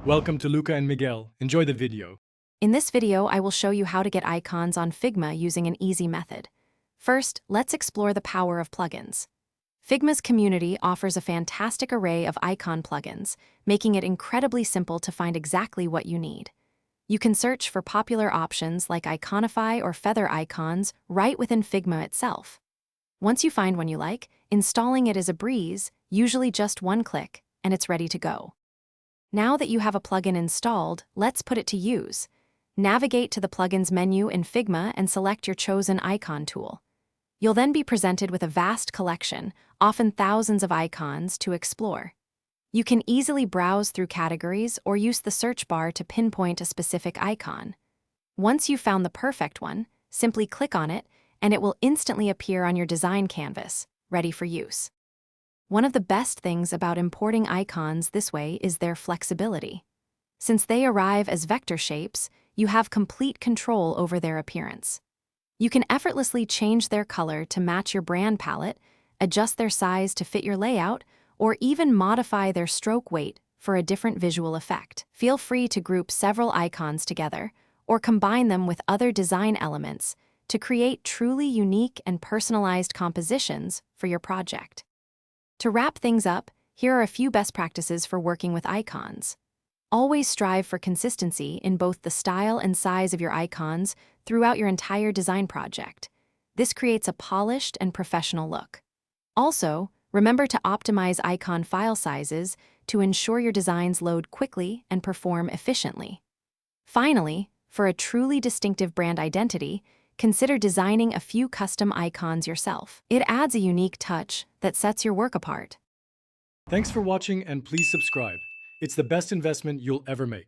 Welcome to Luca and Miguel. Enjoy the video. In this video, I will show you how to get icons on Figma using an easy method. First, let's explore the power of plugins. Figma's community offers a fantastic array of icon plugins, making it incredibly simple to find exactly what you need. You can search for popular options like Iconify or Feather icons right within Figma itself. Once you find one you like, installing it is a breeze, usually just one click, and it's ready to go. Now that you have a plugin installed, let's put it to use. Navigate to the Plugins menu in Figma and select your chosen icon tool. You'll then be presented with a vast collection, often thousands of icons, to explore. You can easily browse through categories or use the search bar to pinpoint a specific icon. Once you've found the perfect one, simply click on it, and it will instantly appear on your design canvas, ready for use. One of the best things about importing icons this way is their flexibility. Since they arrive as vector shapes, you have complete control over their appearance. You can effortlessly change their color to match your brand palette, adjust their size to fit your layout, or even modify their stroke weight for a different visual effect. Feel free to group several icons together or combine them with other design elements to create truly unique and personalized compositions for your project. To wrap things up, here are a few best practices for working with icons. Always strive for consistency in both the style and size of your icons throughout your entire design project. This creates a polished and professional look. Also, remember to optimize icon file sizes to ensure your designs load quickly and perform efficiently. Finally, for a truly distinctive brand identity, consider designing a few custom icons yourself. It adds a unique touch that sets your work apart. Thanks for watching and please subscribe. It's the best investment you'll ever make.